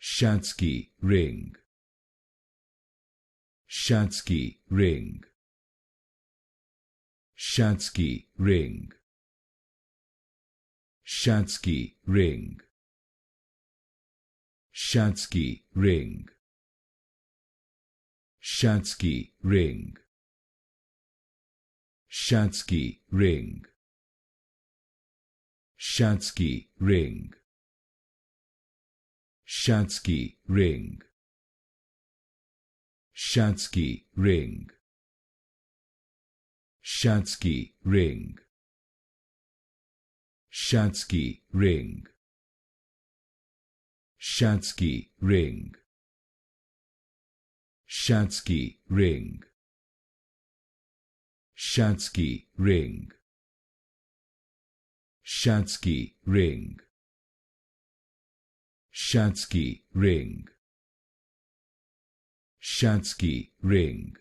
Schatzki Ring. Schatzki Ring. Schatzki Ring. Schatzki Ring. Schatzki Ring. Schatzki Ring. Schatzki Ring. Schatzki Ring. Schatzki Ring. Schatzki Ring. Schatzki Ring. Schatzki Ring. Schatzki Ring. Schatzki Ring. Schatzki Ring. Schatzki Ring. Schatzki Ring. Schatzki Ring.